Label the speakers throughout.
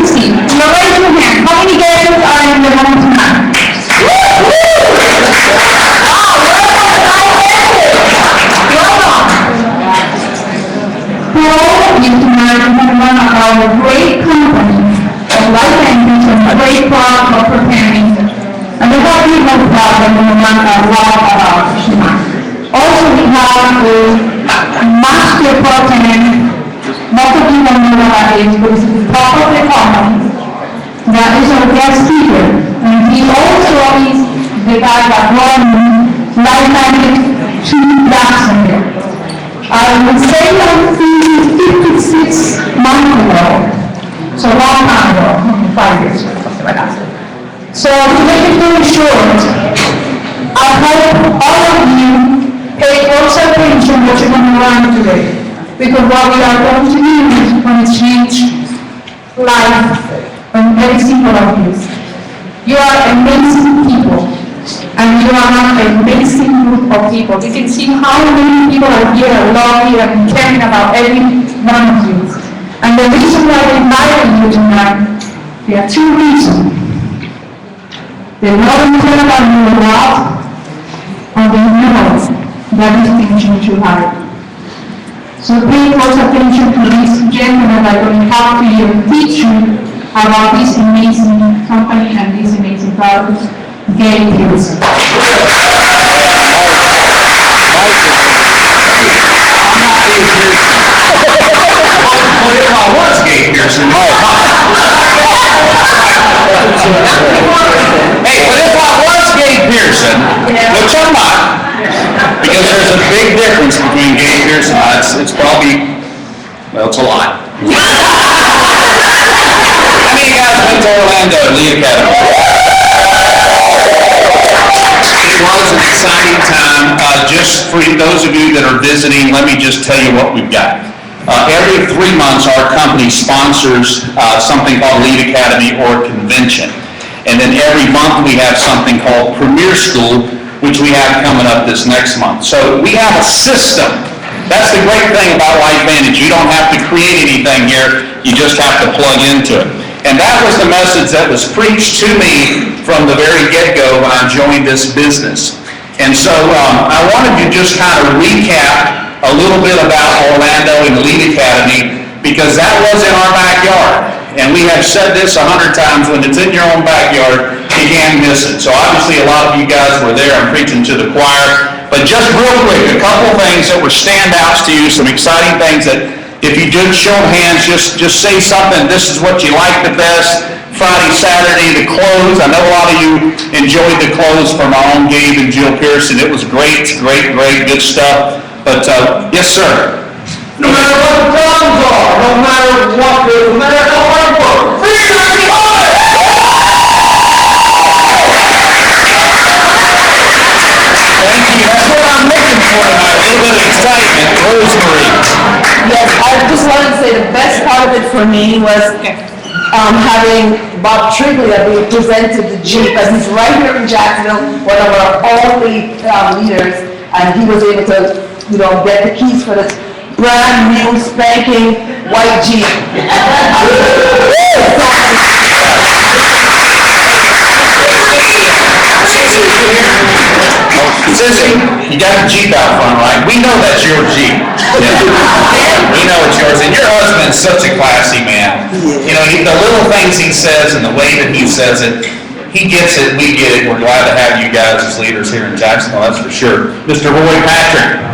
Speaker 1: can see. Now raise your hand. How many guests are in the room tonight? Paul is one of our great companies of life engines and great product of preparing. And we have people problem in the month a lot about Shima. Also we have a master protein. Most of you don't know what that is, but it's the top of the company. That is our guest speaker. And he also is the guy that runs life engines 2 blocks in there. I would say that 56 months ago, so a long time ago, 5 years ago, something like that. So to make it very short, I hope all of you pay close attention to what you're going to learn today. Because what we are going to do is going to change life on every single of you. You are amazing people. And you are an amazing group of people. You can see how many people are here, loving and caring about every one of you. And the reason why I invited you tonight, there are 2 reasons. They love and care about you a lot, and they know that is teaching you hard. So pay close attention to these gentlemen that are going to help you and teach you about this amazing company and these amazing products. Gary Pearson.
Speaker 2: I'm not Dave Pearson. Well, if I was Dave Pearson. Hey, but if I was Dave Pearson, which I'm not, because there's a big difference between Dave Pearson, it's probably, well, it's a lot. How many guys went to Orlando and Lee Academy? It was an exciting time. Just for those of you that are visiting, let me just tell you what we've got. Every 3 months, our company sponsors something called Lead Academy or Convention. And then every month we have something called Premier School, which we have coming up this next month. So we have a system. That's the great thing about LifeVantage. You don't have to create anything here. You just have to plug into it. And that was the message that was preached to me from the very get-go when I joined this business. And so I wanted to just kind of recap a little bit about Orlando and the Lead Academy, because that was in our backyard. And we have said this 100 times, when it's in your own backyard, you can't miss it. So obviously a lot of you guys were there. I'm preaching to the choir. But just real quick, a couple things that were standouts to you, some exciting things that if you just show hands, just say something. This is what you like the best. Friday, Saturday, the clothes. I know a lot of you enjoyed the clothes from our own Gabe and Jill Pearson. It was great, good stuff. But yes, sir.
Speaker 3: No matter what the problems are, no matter what, no matter how hard work, thank you.
Speaker 2: That's what I'm looking for tonight. A little bit of excitement. Rosemary.
Speaker 4: Yes, I just wanted to say the best part of it for me was having Bob Triglia be presented the Jeep, as he's right here in Jacksonville, one of our only leaders, and he was able to, get the keys for this brand new spanking white Jeep.
Speaker 2: Sissy, you got the Jeep out front, right? We know that's your Jeep. Yeah. We know it's yours. And your husband's such a classy man. The little things he says and the way that he says it, he gets it, we get it. We're glad to have you guys as leaders here in Jacksonville, that's for sure. Mr. Roy Patrick.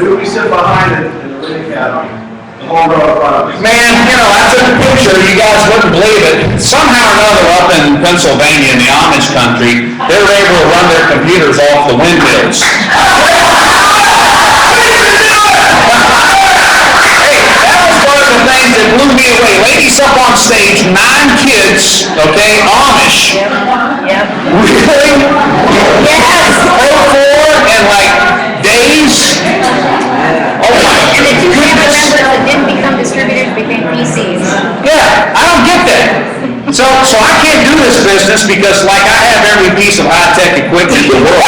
Speaker 3: Who we sit behind it in the Lead Academy? The whole row in front of us.
Speaker 2: Man, I took a picture, you guys wouldn't believe it. Somehow or another up in Pennsylvania in the Amish country, they were able to run their computers off the windmills. Hey, that was one of the things that blew me away. Ladies up on stage, 9 kids, okay, Amish.
Speaker 5: Yep.
Speaker 2: Really?
Speaker 5: Yes.
Speaker 2: 4 and days? Oh my
Speaker 5: And the 2 family
Speaker 2: goodness.
Speaker 5: members that didn't become distributors became PCs.
Speaker 2: Yeah, I don't get that. So I can't do this business because I have every piece of high-tech equipment in the world.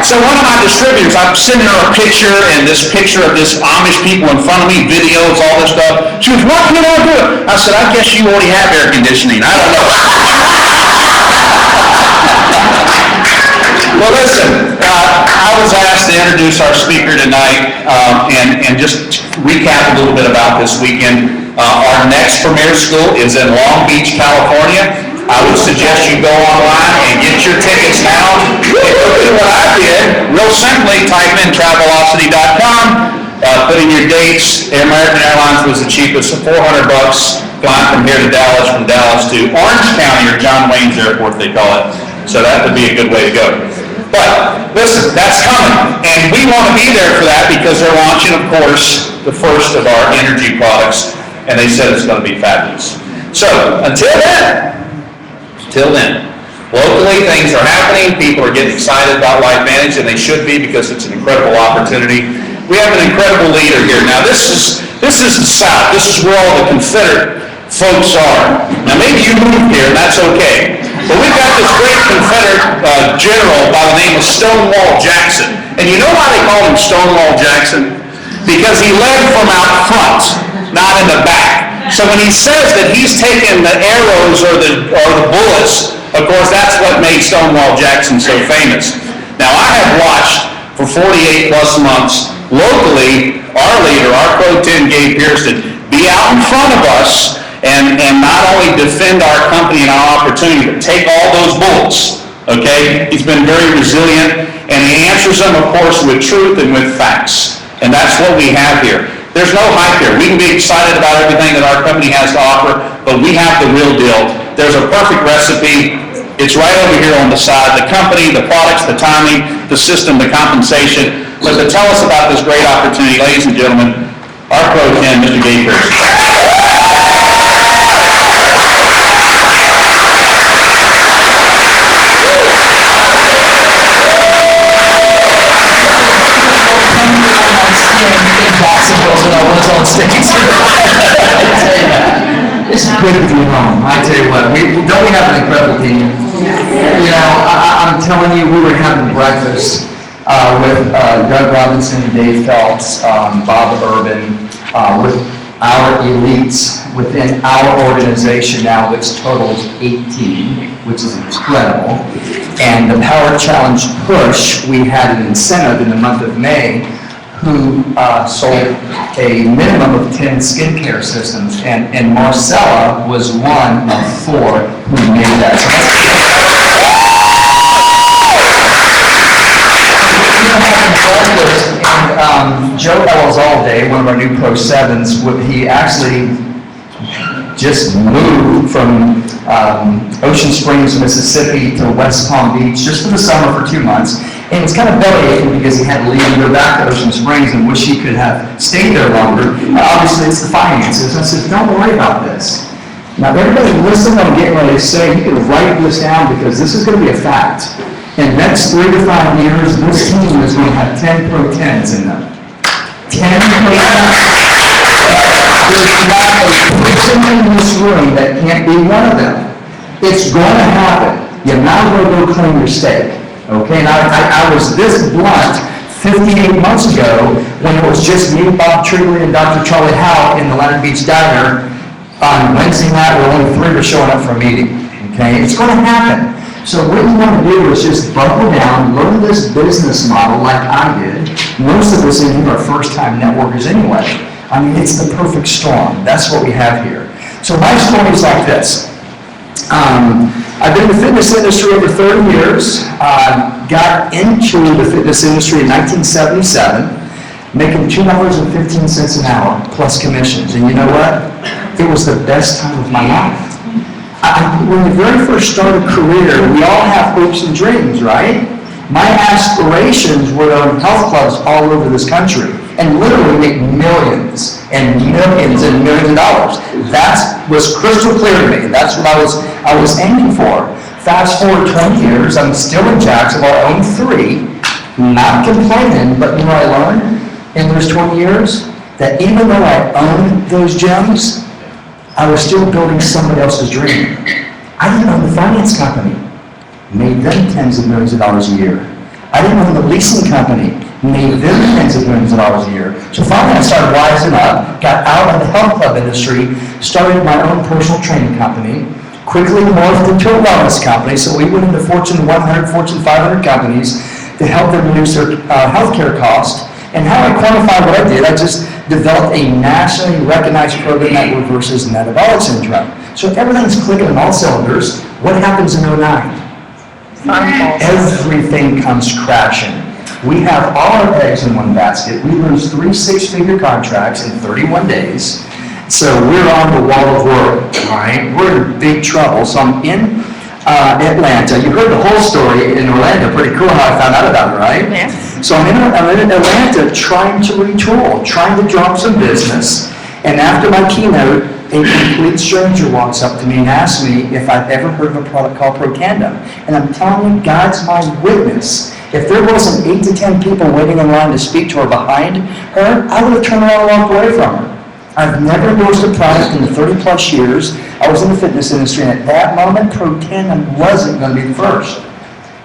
Speaker 2: So one of my distributors, I'm sending her a picture, and this picture of this Amish people in front of me, videos, all this stuff. She She goes, "What can I do?" I said, "I guess you already have air conditioning. I don't know." Well, listen, I was asked to introduce our speaker tonight, and just recap a little bit about this weekend. Our next premier school is in Long Beach, California. I would suggest you go online and get your tickets now. If you do what I did, real simply, type in Travelocity.com, put in your dates. American Airlines was the cheapest, $400 flying from here to Dallas, from Dallas to Orange County, or John Wayne's Airport, they call it. So that would be a good way to go. But listen, that's coming, and we want to be there for that because they're launching, of course, the first of our energy products, and they said it's going to be fabulous. So until then, locally things are happening. People are getting excited about LifeVantage, and they should be because it's an incredible opportunity. We have an incredible leader here. Now this is the South. This is where all the Confederate folks are. Now maybe you moved here, and that's okay. But we've got this great Confederate general by the name of Stonewall Jackson. And you know why they call him Stonewall Jackson? Because he led from out front, not in the back. So when he says that he's taken the arrows or the bullets, of course that's what made Stonewall Jackson so famous. Now I have watched for 48 plus months locally our leader, our Pro Tem Gabe Pearson, be out in front of us and not only defend our company and our opportunity, but take all those bullets, okay? He's been very resilient, and he answers them, of course, with truth and with facts. And that's what we have here. There's no hype here. We can be excited about everything that our company has to offer, but we have the real deal. There's a perfect recipe. It's right over here on the side. The company, the products, the timing, the system, the compensation. But to tell us about this great opportunity, ladies and gentlemen, our Pro Tem, Mr. Gabe Pearson.
Speaker 6: It's good to be home. I tell you what, we have an incredible team. You know, I'm telling you, we were having breakfast with Doug Robinson, Dave Phelps, Bob Urban, with our elites within our organization now, which totals 18, which is incredible. And the Power Challenge push, we had an incentive in the month of May who sold a minimum of 10 skincare systems, and Marcella was one of 4 who made that. And Joe Elizalde, one of our new Pro 7s, he actually just moved from Ocean Springs, Mississippi to West Palm Beach just for the summer for 2 months. And it's kind of bellyaching because he had to leave and go back to Ocean Springs and wish he could have stayed there longer. Obviously, it's the finances. I said, don't worry about this. Now, everybody listen, I'm getting ready to say, you can write this down because this is going to be a fact. In the next 3 to 5 years, this team is going to have 10 Pro 10s in them. 10 Pro 10s. There's not a person in this room that can't be one of them. It's going to happen. You might as well go claim your stake. Okay, and I was this blunt 58 months ago when it was just me, Bob Trigley, and Dr. Charlie Howe in the Leonard Beach Diner on Wednesday night where only 3 were showing up for a meeting. Okay, it's going to happen. So what you want to do is just buckle down, learn this business model like I did. Most of us in here are first-time networkers anyway. I mean, it's the perfect storm. That's what we have here. So my story is like this. I've been in the fitness industry over 30 years. Got into the fitness industry in 1977, making $2.15 an hour plus commissions. And you know what? It was the best time of my life. When we very first started a career, we all have hopes and dreams, right? My aspirations were to own health clubs all over this country and literally make millions and millions and millions of dollars. That was crystal clear to me. That's what I was aiming for. Fast forward 20 years, I'm still in Jacksonville. I own 3, not complaining, but you know what I learned in those 20 years? That even though I owned those gyms, I was still building somebody else's dream. I didn't own the finance company, made them tens of millions of dollars a year. I didn't own the leasing company, made them tens of millions of dollars a year. So finally I started wising up, got out of the health club industry, started my own personal training company, quickly morphed into a wellness company, so we went into Fortune 100, Fortune 500 companies to help them reduce their healthcare cost. And how I quantify what I did, I just developed a nationally recognized program that reverses metabolic syndrome. So everything's clicking on all cylinders. What happens in 09? Everything comes crashing. We have all our eggs in one basket. We lose 3 6-figure contracts in 31 days. So we're on the wall of work, all right? We're in big trouble. So I'm in Atlanta. You heard the whole story in Orlando. Pretty cool how I found out about it, right?
Speaker 5: Yeah.
Speaker 6: So I'm in Atlanta trying to retool, trying to drum some business. And after my keynote, a complete stranger walks up to me and asks me if I've ever heard of a product called Protandim. And I'm telling you, God's my witness. If there wasn't 8 to 10 people waiting in line to speak to her behind her, I would have turned around and walked away from her. I've never endorsed a product in the 30 plus years I was in the fitness industry, and at that moment, Protandim wasn't going to be the first.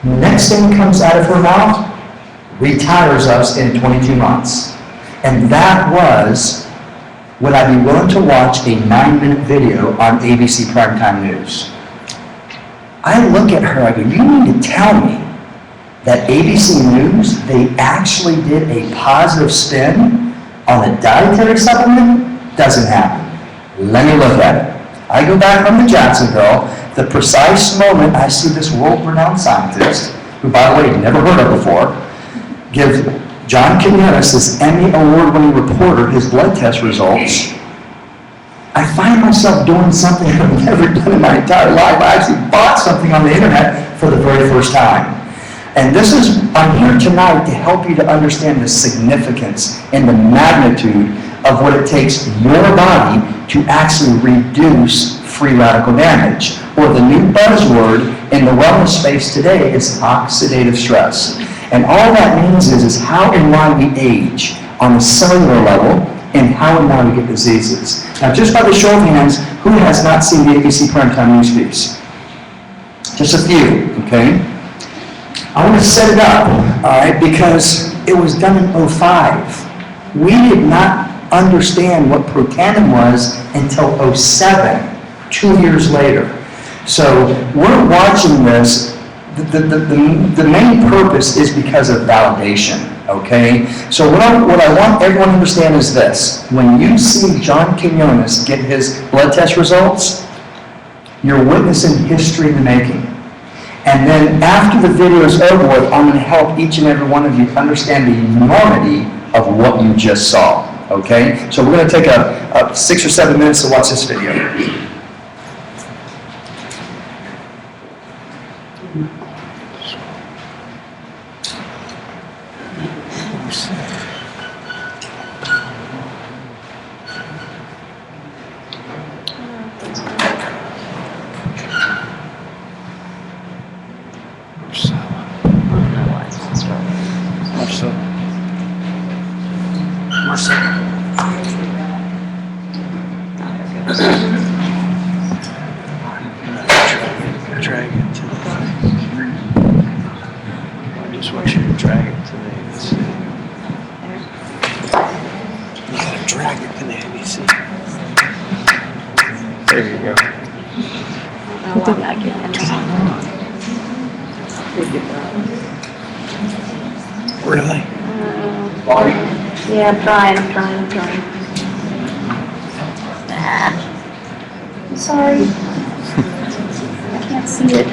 Speaker 6: Next thing comes out of her mouth, retires us in 22 months. And that was, would I be willing to watch a 9-minute video on ABC Primetime News? I look at her, I go, you mean to tell me that ABC News, they actually did a positive spin on a dietary supplement? Doesn't happen. Let me look at it. I go back home to Jacksonville, the precise moment I see this world-renowned scientist, who by the way, you've never heard of before, give John Quinones, this Emmy award-winning reporter, his blood test results. I find myself doing something I've never done in my entire life. I actually bought something on the internet for the very first time. And I'm here tonight to help you to understand the significance and the magnitude of what it takes your body to actually reduce free radical damage. Or the new buzzword in the wellness space today is oxidative stress. And all that means is how and why we age on a cellular level and how and why we get diseases. Now, just by the show of hands, who has not seen the ABC Primetime News piece? Just a few, okay? I want to set it up, all right, because it was done in 2005. We did not understand what Protandim was until 2007, 2 years later. So we're watching this. The main purpose is because of validation, okay? So what I want everyone to understand is this. When you see John Quinones get his blood test results, you're witnessing history in the making. And then after the video is over with, I'm going to help each and every one of you understand the enormity of what you just saw, okay? So we're going to take a 6 or 7 minutes to watch this video.
Speaker 7: Drag it to the I just want you to drag it to the ABC. You gotta drag it to the ABC. There you go. Really?
Speaker 5: Yeah, I'm trying. I'm sorry. I can't see it.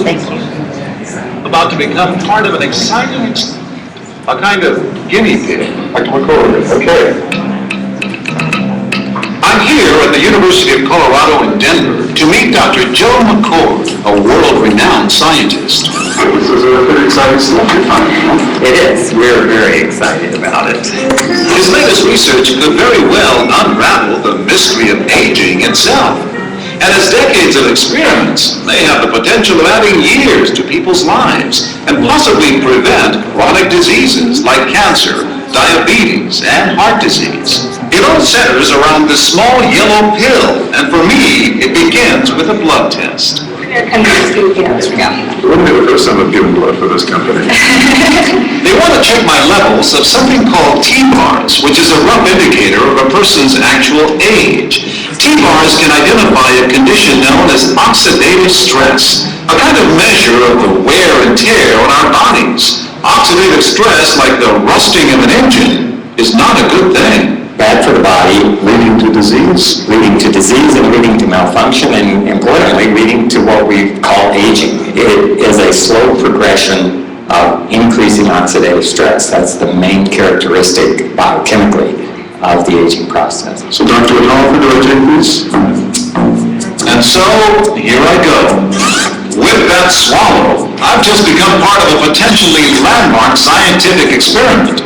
Speaker 5: Thank you.
Speaker 8: About to become part of an exciting, a kind of guinea pig. Dr. McCord, okay. I'm here at the University of Colorado in Denver to meet Dr. Joe McCord, a world-renowned scientist. This is a pretty exciting stuff you're finding, huh?
Speaker 9: It is. We're very excited about it.
Speaker 8: His latest research could very well unravel the mystery of aging itself. And his decades of experiments may have the potential of adding years to people's lives and possibly prevent chronic diseases like cancer, diabetes, and heart disease. It all centers around this small yellow pill, and for me, it begins with a blood test. It wouldn't be the first time I've given blood for this company. They want to check my levels of something called T-bars, which is a rough indicator of a person's actual age. T-bars can identify a condition known as oxidative stress, a kind of measure of the wear and tear on our bodies. Oxidative stress, like the rusting of an engine, is not a good thing.
Speaker 9: Bad for the body, leading to disease and leading to malfunction, and importantly, leading to what we call aging. It is a slow progression of increasing oxidative stress. That's the main characteristic biochemically of the aging process.
Speaker 8: So Dr. Halford, do I take this? And so, here I go. With that swallow, I've just become part of a potentially landmark scientific experiment.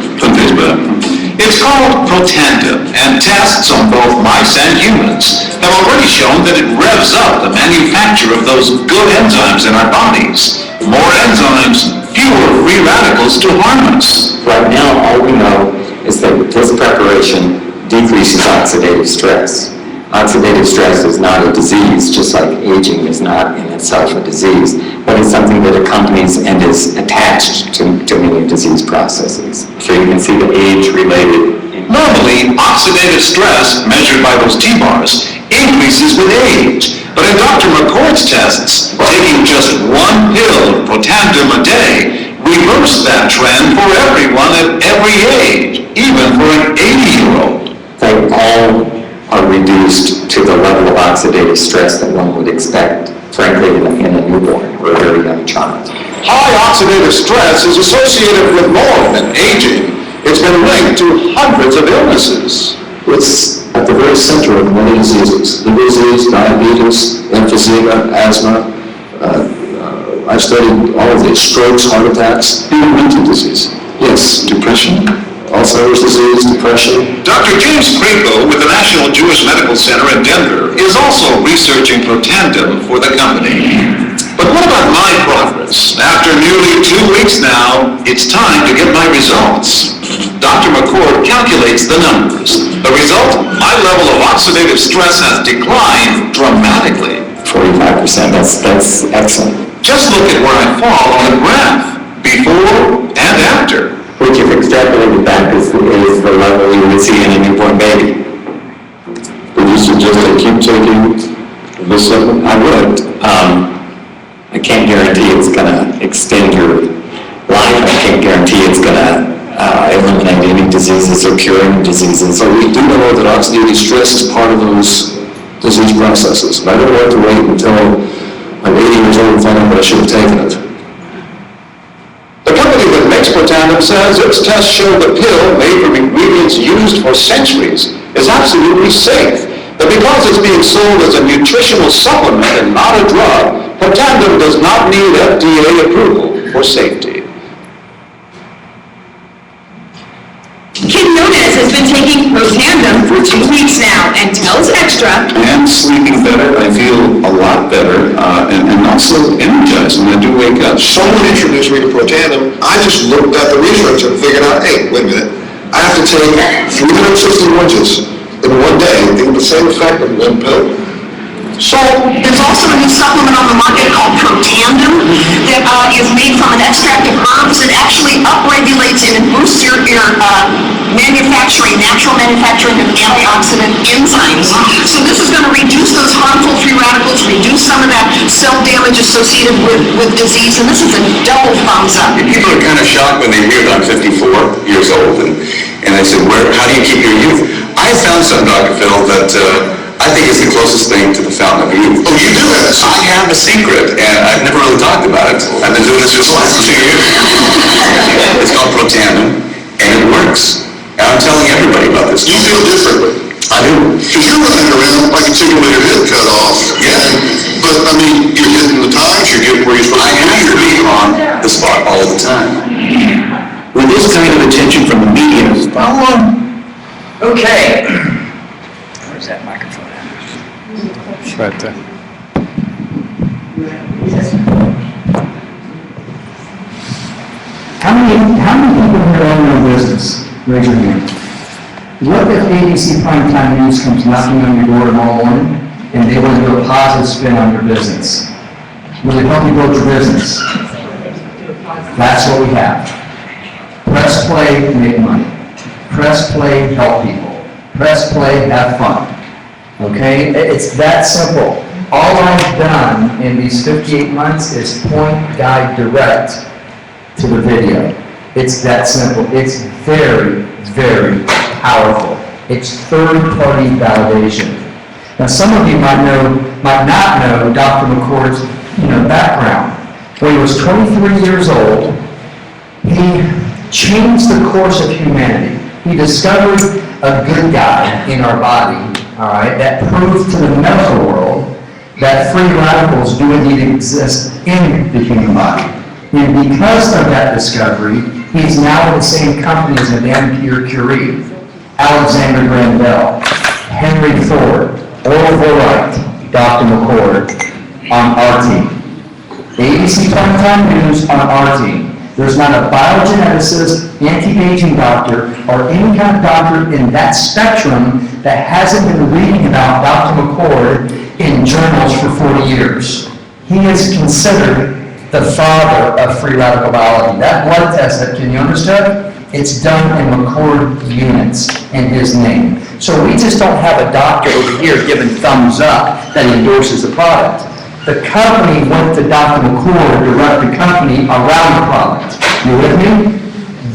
Speaker 8: It's called Protandim, and tests on both mice and humans have already shown that it revs up the manufacture of those good enzymes in our bodies. More enzymes, fewer free radicals to harm us.
Speaker 9: Right now, all we know is that this preparation decreases oxidative stress. Oxidative stress is not a disease, just like aging is not in itself a disease, but it's something that accompanies and is attached to many disease processes. So you can see the age-related.
Speaker 8: Normally, oxidative stress, measured by those T-bars, increases with age. But in Dr. McCord's tests, taking just one pill of Protandim a day reversed that trend for everyone at every age, even for an 80-year-old.
Speaker 9: They all are reduced to the level of oxidative stress that one would expect, frankly, in a newborn or a very young child.
Speaker 8: High oxidative stress is associated with more than aging. It's been linked to hundreds of illnesses.
Speaker 10: It's at the very center of many diseases. Liver disease, diabetes, emphysema, asthma. I've studied all of these: strokes, heart attacks, even mental disease. Yes, depression, Alzheimer's disease, depression.
Speaker 8: Dr. James Krico with the National Jewish Medical Center in Denver is also researching Protandim for the company. But what about my progress? After nearly 2 weeks now, it's time to get my results. Dr. McCord calculates the numbers. The result, my level of oxidative stress has declined dramatically.
Speaker 9: 45%, that's excellent.
Speaker 8: Just look at where I fall on the graph, before and after.
Speaker 9: What you've extrapolated back is the level you would see in a newborn baby.
Speaker 10: Would you suggest I keep taking this supplement?
Speaker 9: I would. I can't guarantee it's going to extend your life. I can't guarantee it's going to eliminate any diseases or cure any diseases.
Speaker 10: So we do know that oxidative stress is part of those disease processes. And I don't want to wait until I'm 80 years old and find out that I should have taken it.
Speaker 8: The company that makes Protandim says its tests show the pill, made from ingredients used for centuries, is absolutely safe. But because it's being sold as a nutritional supplement and not a drug, Protandim does not need FDA approval for safety.
Speaker 11: Kid Nunez has been taking Protandim for 2 weeks now and tells Extra.
Speaker 8: And sleeping better, I feel a lot better, and also energized when I do wake up.
Speaker 12: Someone introduced me to Protandim. I just looked at the research and figured out, hey, wait a minute, I have to take 360 oranges in one day to get the same effect of one pill.
Speaker 11: So there's also a new supplement on the market called Protandim that is made from an extract of herbs that actually upregulates and boosts your natural manufacturing of antioxidant enzymes. So this is going to reduce those harmful free radicals, reduce some of that cell damage associated with disease, and this is a double thumbs up.
Speaker 8: People are kind of shocked when they hear that I'm 54 years old, and I said, how do you keep your youth? I found something, Dr. Phil, that I think it's the closest thing to the fountain of youth.
Speaker 12: Oh, you do have a secret?
Speaker 8: I have a secret, and I've never really talked about it. I've been doing this for the last 2 years. It's called Protandim, and it works. And I'm telling everybody about this.
Speaker 12: You feel differently.
Speaker 8: I do.
Speaker 12: Because you're running around like a chicken with your head cut off.
Speaker 8: Yeah.
Speaker 12: But, I mean, you're getting the times, you're getting where you're supposed
Speaker 8: I
Speaker 12: to
Speaker 8: have to be on the spot all the time.
Speaker 7: With this kind of attention from the media, follow on.
Speaker 6: Okay.
Speaker 7: Where's that microphone at? Right there.
Speaker 13: How many people here own their business? Raise your hand. What if ABC Primetime News comes knocking on your door tomorrow morning and they want to do a positive spin on your business? Will it help you build your business? That's what we have. Press play, make money. Press play, help people. Press play, have fun. Okay? It's that simple. All I've done in these 58 months is point, guide, direct to the video. It's that simple. It's very, very powerful. It's third-party validation. Now, some of you might not know Dr. McCord's, background. When he was 23 years old, he changed the course of humanity. He discovered a good guy in our body, all right, that proved to the medical world that free radicals do indeed exist in the human body. And because of that discovery, he's now in the same company as Madame Pierre Curie, Alexander Graham Bell, Henry Ford, Orville Wright, Dr. McCord on our team. ABC Primetime News on our team. There's not a biogeneticist, anti-aging doctor, or any kind of doctor in that spectrum that hasn't been reading about Dr. McCord in journals for 40 years. He is considered the father of free radical biology. That blood test that can you understand? It's done in McCord units in his name. So we just don't have a doctor over here giving thumbs up that endorses the product. The company went to Dr. McCord to direct the company around the product. You with me?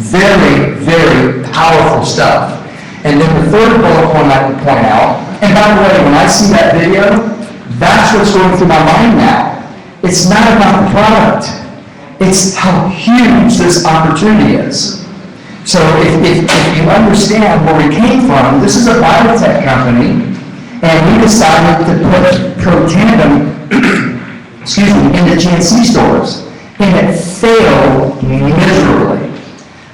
Speaker 13: Very, very powerful stuff. And then the third bullet point I can point out, and by the way, when I see that video, that's what's going through my mind now. It's not about the product. It's how huge this opportunity is. So if you understand where we came from, this is a biotech company, and we decided to put Protandim in the GNC stores, and it failed miserably.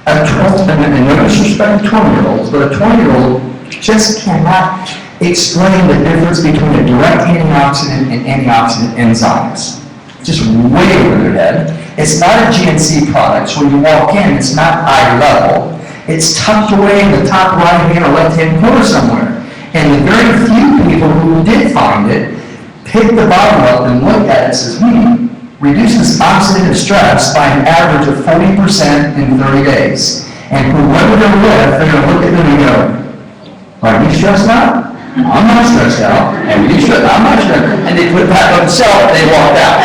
Speaker 13: And no disrespect to 20-year-olds, but a 20-year-old just cannot explain the difference between a direct antioxidant and antioxidant enzymes. Just way over their head. It's not a GNC product, so when you walk in, it's not eye level. It's tucked away in the top right-hand or left-hand corner somewhere. And the very few people who did find it picked the bottle up and looked at it and says, reduces oxidative stress by an average of 40% in 30 days. And whoever they're with, they're going to look at them and go, are you stressed out? I'm not stressed out. And you should, I'm not stressed out. And they put it back on the shelf and they walked out.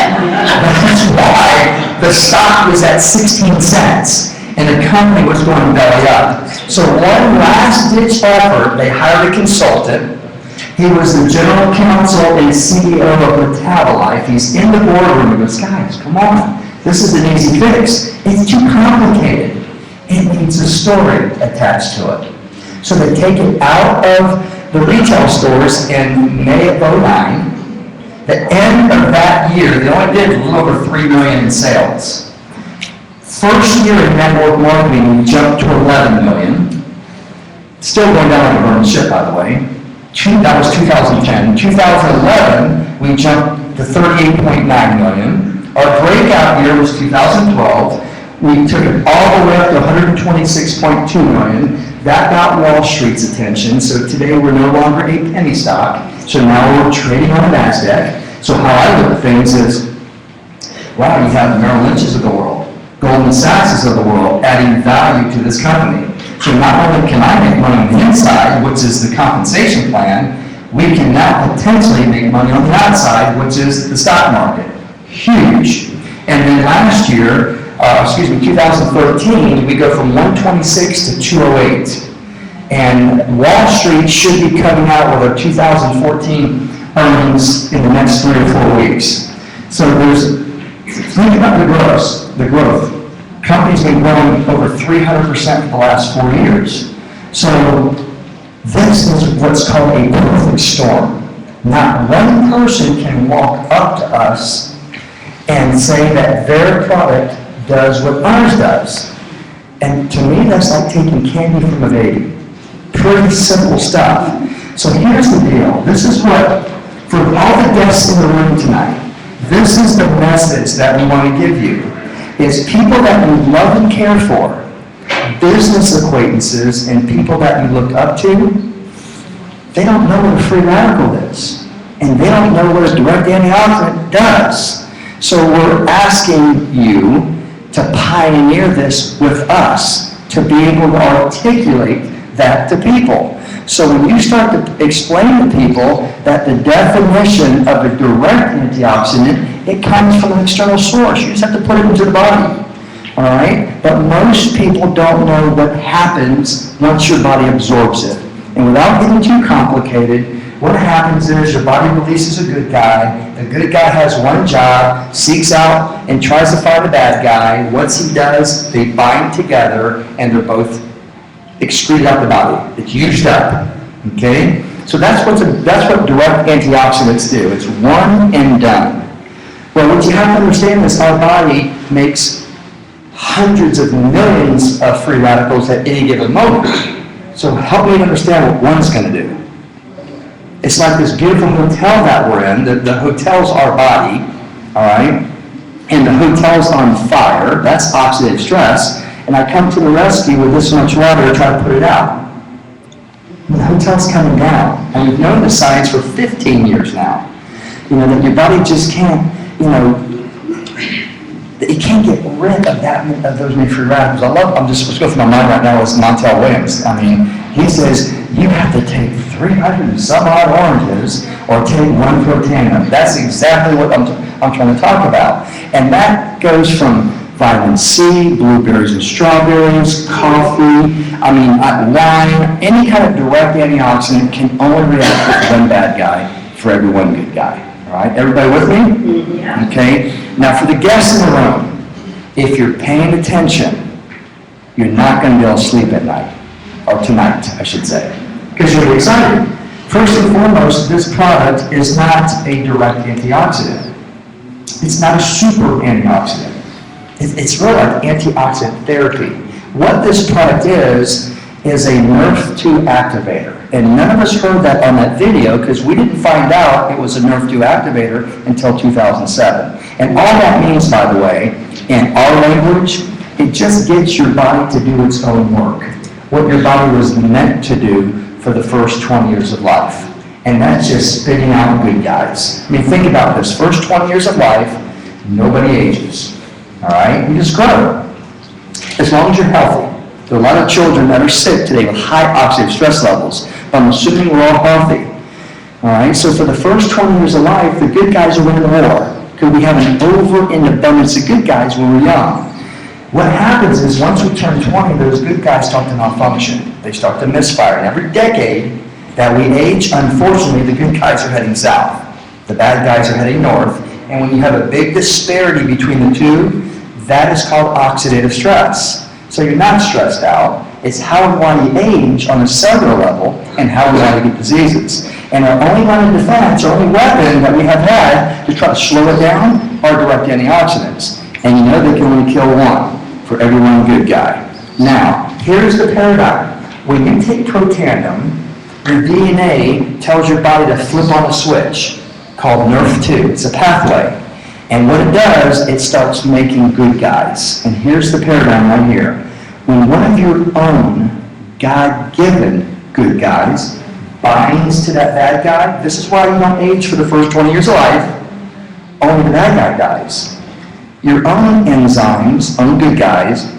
Speaker 13: That's why the stock was at 16 cents and the company was going belly up. So one last ditch effort, they hired a consultant. He was the general counsel and CEO of Metabolife. He's in the boardroom. He goes, guys, come on. This is an easy fix. It's too complicated. It needs a story attached to it. So they take it out of the retail stores in May of 2009. The end of that year, they only did a little over $3 million in sales. First year in network marketing, we jumped to $11 million. Still going down like a burning ship, by the way. That was 2010. 2011, we jumped to $38.9 million. Our breakout year was 2012. We took it all the way up to $126.2 million. That got Wall Street's attention, so today we're no longer a penny stock. So now we're trading on the NASDAQ. So how I look at things is, wow, you have the Merrill Lynch's of the world, Goldman Sachs's of the world adding value to this company. So not only can I make money on the inside, which is the compensation plan, we can now potentially make money on the outside, which is the stock market. Huge. And then last year, 2013, we go from 126 to 208. And Wall Street should be coming out with our 2014 earnings in the next 3 or 4 weeks. So think about the growth. Company's been growing over 300% for the last 4 years. So this is what's called a perfect storm. Not one person can walk up to us and say that their product does what ours does. And to me, that's like taking candy from a baby. Pretty simple stuff. So here's the deal. This is what, for all the guests in the room tonight, this is the message that we want to give you. Is people that you love and care for, business acquaintances, and people that you look up to, they don't know what a free radical is. And they don't know what a direct antioxidant does. So we're asking you to pioneer this with us, to be able to articulate that to people. So when you start to explain to people that the definition of a direct antioxidant, it comes from an external source. You just have to put it into the body. All right? But most people don't know what happens once your body absorbs it. And without getting too complicated, what happens is your body releases a good guy. The good guy has one job, seeks out and tries to find the bad guy. Once he does, they bind together and they're both excreted out the body. It's used up. Okay? So that's what direct antioxidants do. It's one and done. Well, what you have to understand is our body makes hundreds of millions of free radicals at any given moment. So help me understand what one's going to do. It's like this beautiful hotel that we're in. The hotel's our body, all right? And the hotel's on fire. That's oxidative stress. And I come to the rescue with this much water to try to put it out. And the hotel's coming down. And we've known the science for 15 years now. You know, that your body just can't, you know, it can't get rid of those many free radicals. I'm just what's going through my mind right now is Montel Williams. I mean, he says you have to take 300 and some odd oranges or take one Protandim. That's exactly what I'm trying to talk about. And that goes from vitamin C, blueberries and strawberries, coffee, wine, any kind of direct antioxidant can only react with one bad guy for every one good guy. All right, everybody with me? Yeah. Okay. Now for the guests in the room, if you're paying attention, you're not going to be able to sleep at night, or tonight, I should say, because you're excited. First and foremost, this product is not a direct antioxidant. It's not a super antioxidant. It's really like antioxidant therapy. What this product is a NRF2 activator. And none of us heard that on that video because we didn't find out it was a NRF2 activator until 2007. And all that means, by the way, in our language, it just gets your body to do its own work. What your body was meant to do for the first 20 years of life. And that's just spitting out good guys. I mean, think about this. First 20 years of life, nobody ages. All right? You just grow. As long as you're healthy. There are a lot of children that are sick today with high oxidative stress levels. But I'm assuming we're all healthy. All right? So for the first 20 years of life, the good guys are winning the war. Because we have an overabundance of good guys when we're young. What happens is once we turn 20, those good guys start to malfunction. They start to misfire. And every decade that we age, unfortunately, the good guys are heading south. The bad guys are heading north. And when you have a big disparity between the two, that is called oxidative stress. So you're not stressed out. It's how and why you age on a cellular level and how and why you get diseases. And our only line of defense, our only weapon that we have had to try to slow it down are direct antioxidants. And you know they can only kill one for every one good guy. Now, here's the paradigm. When you take Protandim, your DNA tells your body to flip on a switch called NRF2. It's a pathway. And what it does, it starts making good guys. And here's the paradigm right here. When one of your own God-given good guys binds to that bad guy, this is why you don't age for the first 20 years of life, only the bad guy dies. Your own enzymes, own good guys,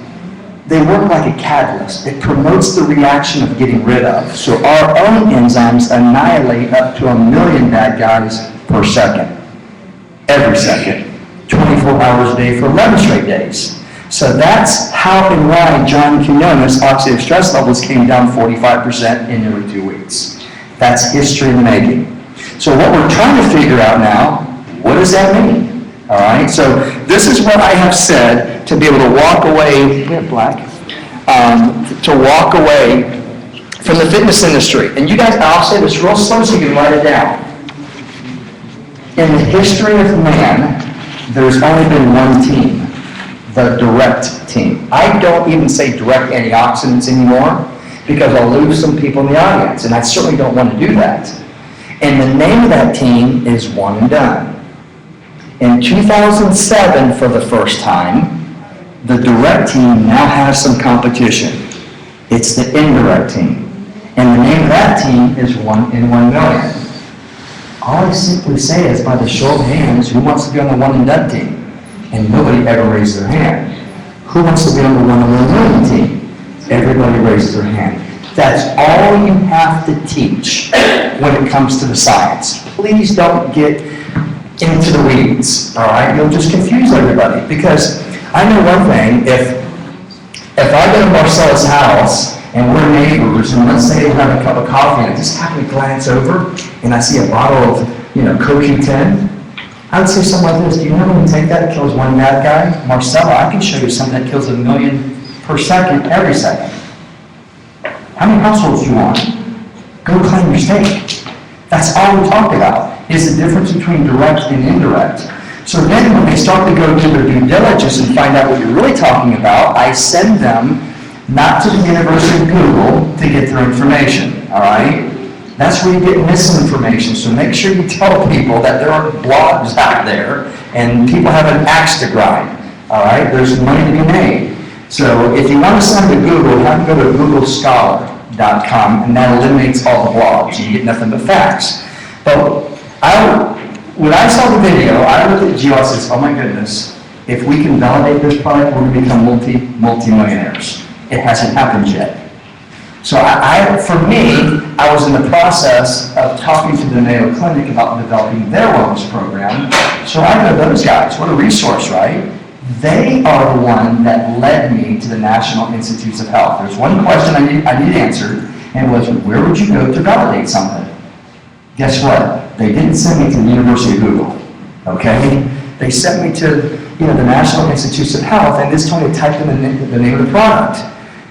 Speaker 13: they work like a catalyst. It promotes the reaction of getting rid of. So our own enzymes annihilate up to 1 million bad guys per second. Every second. 24 hours a day for 11 straight days. So that's how and why John Quinones' oxidative stress levels came down 45% in nearly 2 weeks. That's history in the making. So what we're trying to figure out now, what does that mean? All right, so this is what I have said to be able to walk away, to walk away from the fitness industry. And you guys, I'll say this real slow so you can write it down. In the history of man, there's only been one team, the direct team. I don't even say direct antioxidants anymore because I'll lose some people in the audience, and I certainly don't want to do that. And the name of that team is One and Done. In 2007, for the first time, the direct team now has some competition. It's the indirect team. And the name of that team is 1 in 1 million. All I simply say is, by the show of hands, who wants to be on the one and done team? And nobody ever raised their hand. Who wants to be on the 1 million team? Everybody raises their hand. That's all you have to teach when it comes to the science. Please don't get into the weeds, all right? You'll just confuse everybody. Because I know one thing, if I go to Marcella's house and we're neighbors, and let's say we're having a cup of coffee, and I just happen to glance over and I see a bottle of, CoQ10, I would say something like this: do you know when you take that, it kills one bad guy? Marcella, I can show you something that kills 1 million per second, every second. How many households do you want? Go claim your stake. That's all we talk about, is the difference between direct and indirect. So then when they start to go do their due diligence and find out what you're really talking about, I send them not to the University of Google to get their information, all right? That's where you get misinformation. So make sure you tell people that there are blogs out there and people have an axe to grind, all right? There's money to be made. So if you want to send to Google, you have to go to googlescholar.com, and that eliminates all the blogs. You get nothing but facts. But when I saw the video, I looked at Geo and says, oh my goodness, if we can validate this product, we're going to become multi-millionaires. It hasn't happened yet. So for me, I was in the process of talking to the Mayo Clinic about developing their wellness program. So I know those guys. What a resource, right? They are the one that led me to the National Institutes of Health. There's one question I need answered, and it was, where would you go to validate something? Guess what? They didn't send me to the University of Google, okay? They sent me to the National Institutes of Health, and this told me to type in the name of the product.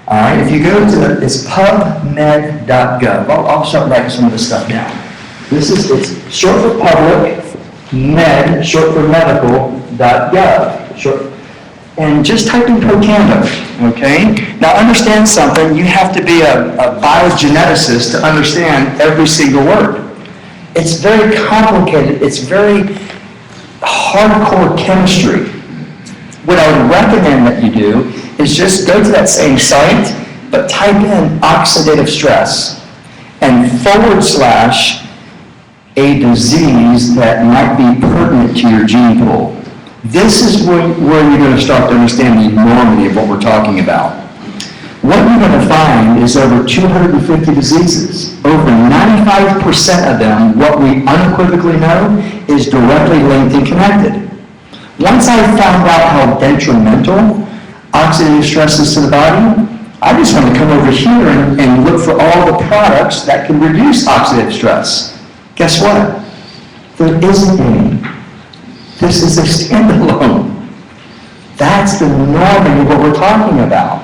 Speaker 13: All right, if you go to it's pubmed.gov. I'll start writing some of this stuff down. It's short for public, med, short for medical.gov. And just type in Protandim, okay? Now understand something, you have to be a biogeneticist to understand every single word. It's very complicated, it's very hardcore chemistry. What I would recommend that you do is just go to that same site, but type in oxidative stress and / a disease that might be pertinent to your gene pool. This is where you're going to start to understand the enormity of what we're talking about. What you're going to find is over 250 diseases. Over 95% of them, what we unequivocally know, is directly linked and connected. Once I found out how detrimental oxidative stress is to the body, I just want to come over here and look for all the products that can reduce oxidative stress. Guess what? There isn't any. This is a standalone. That's the enormity of what we're talking about.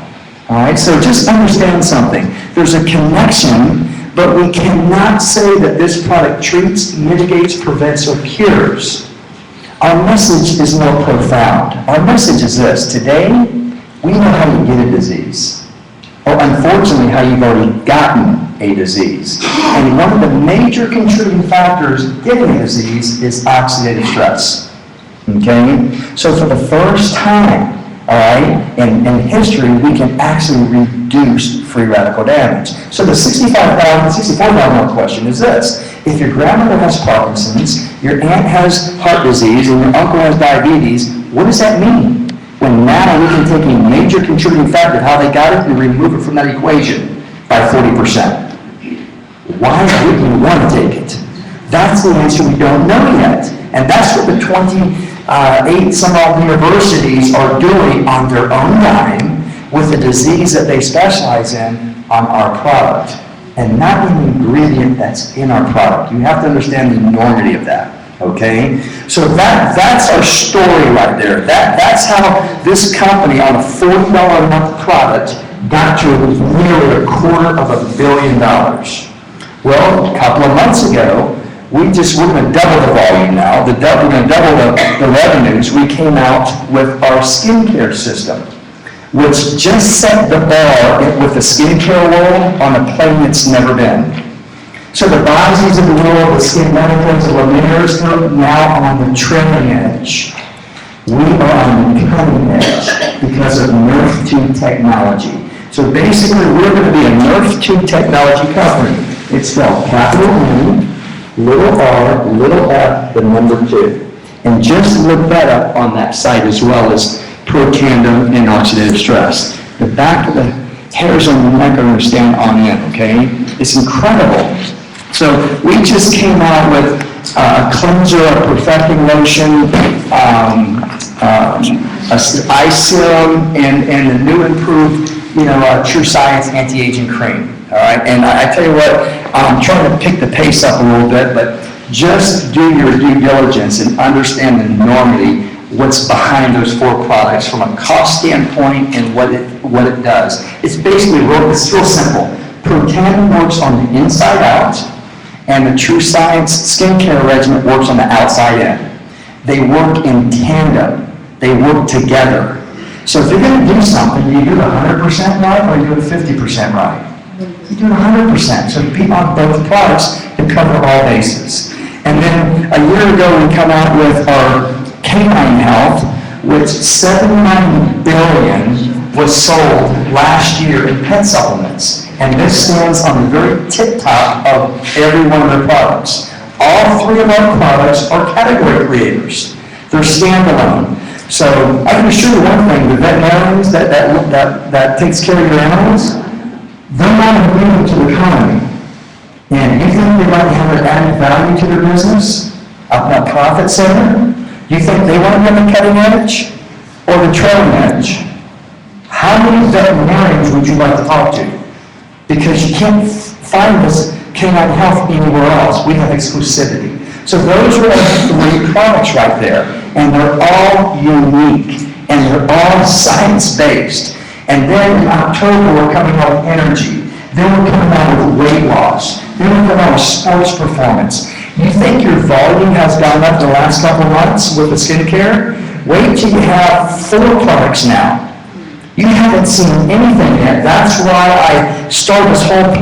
Speaker 13: All right, so just understand something. There's a connection, but we cannot say that this product treats, mitigates, prevents, or cures. Our message is more profound. Our message is this: today, we know how you get a disease, or unfortunately, how you've already gotten a disease. And one of the major contributing factors getting a disease is oxidative stress. Okay? So for the first time, all right, in history, we can actually reduce free radical damage. So the $64,000 question is this: if your grandmother has Parkinson's, your aunt has heart disease, and your uncle has diabetes, what does that mean? When now we can take a major contributing factor of how they got it and remove it from that equation by 40%. Why wouldn't you want to take it? That's the answer we don't know yet. And that's what the 28 some odd universities are doing on their own dime with the disease that they specialize in on our product. And not an ingredient that's in our product. You have to understand the enormity of that. Okay? So that's our story right there. That's how this company on a $40 a month product got to nearly $250 million. Well, a couple of months ago, we're going to double the volume now. We're going to double the revenues. We came out with our skincare system, which just set the bar with the skincare world on a plane it's never been. So the Bodies of the world, the Skin Medicals, the Lumineers, they're now on the trailing edge. We are on the cutting edge because of Nerf 2 technology. So basically, we're going to be a Nerf 2 technology company. It's spelled capital N,
Speaker 6: little r, little f, the number 2. And just look that up on that site as well as protandem and oxidative stress. The back of the hairs on your neck are going to stand on end, okay? It's incredible. So we just came out with a cleanser, a perfecting lotion, eye serum, and the new improved, True Science anti-aging cream. All right, and I tell you what, I'm trying to pick the pace up a little bit, but just do your due diligence and understand the enormity, what's behind those 4 products from a cost standpoint and what it does. It's basically it's real simple. Protandim works on the inside out, and the True Science skincare regimen works on the outside in. They work in tandem. They work together. So if you're going to do something, you do it 100% right or you do it 50% right. You do it 100%. So people on both products can cover all bases. And then a year ago, we come out with our Canine Health, which $79 billion was sold last year in pet supplements. And this stands on the very tip top of every one of their products. All 3 of our products are category creators. They're standalone. So I can assure you one thing, the veterinarians that takes care of your animals, they're not immune to the economy. And you think they might have an added value to their business, a profit center? You think they want to be on the cutting edge or the trailing edge? How many veterinarians would you like to talk to? Because you can't find this Canine Health anywhere else. We have exclusivity. So those are our 3 products right there. And they're all unique. And they're all science-based. And then in October, we're coming out with energy. Then we're coming out with weight loss. Then we're coming out with sports performance. You think your volume has gone up the last couple of months with the skincare? Wait till you have 4 products now. You haven't seen anything yet. That's why I started this whole,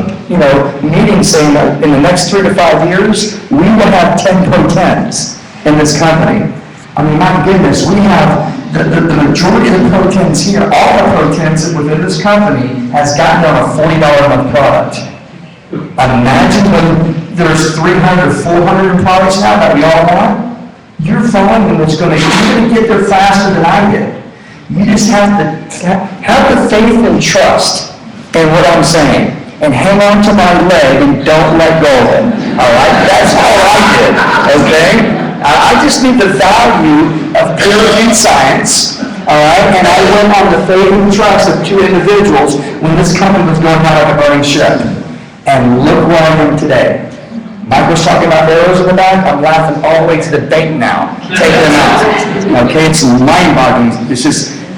Speaker 6: meeting saying that in the next 3 to 5 years, we will have 10 Pro-10s in this company. I mean, my goodness, we have the majority of the Pro-10s here, all the Pro-10s within this company has gotten on a $40 a month product. Imagine when there's 300 or 400 products now that we all want. Your volume is you're going to get there faster than I did. You just have to have the faith and trust in what I'm saying, and hang on to my leg and don't let go of it. All right, that's all I did. Okay, I just need the value of peer-reviewed science. All right, and I went on the faith and trust of 2 individuals when this company was going out like a burning ship. And look where I am today. Mike was talking about arrows in the back. I'm laughing all the way to the bank now. Take them out. Okay, it's mind-boggling.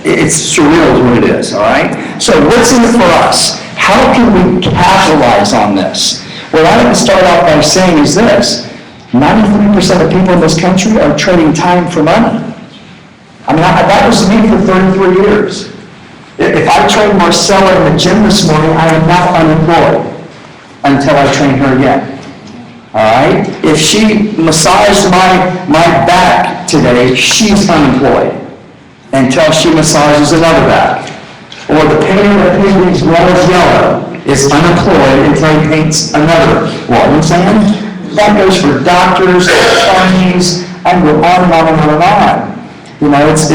Speaker 6: It's surreal is what it is, all right? So what's in it for us? How can we capitalize on this? What I like to start off by saying is this. 93% of people in this country are trading time for money. I mean, that was me for 33 years. If I trained Marcella in the gym this morning, I am not unemployed until I train her again. All right? If she massaged my back today, she's unemployed until she massages another back. Or the painter that painted these walls yellow is unemployed until he paints another wall. You know what I'm saying? That goes for doctors, attorneys, I can go on and on and on and on. You know, it's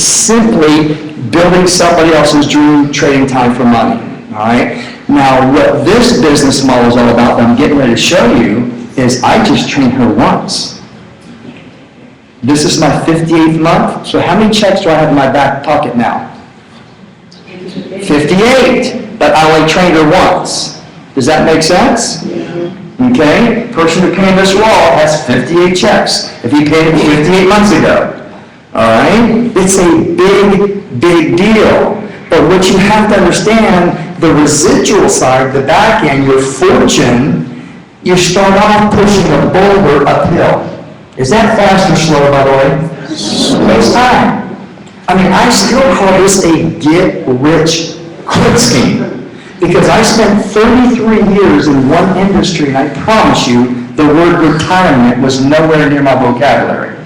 Speaker 6: simply building somebody else's dream, trading time for money. All right? Now, what this business model is all about, that I'm getting ready to show you, is I just trained her once. This is my 58th month, so how many checks do I have in my back pocket now? 58, but I only trained her once. Does that make sense? Okay, person who painted this wall has 58 checks, if he paid it 58 months ago. All right? It's a big, big deal. But what you have to understand, the residual side, the back end, your fortune, you start off pushing a boulder uphill. Is that fast or slow, by the way? Takes time. I mean, I still call this a get-rich-quick scheme. Because I spent 33 years in one industry, and I promise you, the word retirement was nowhere near my vocabulary.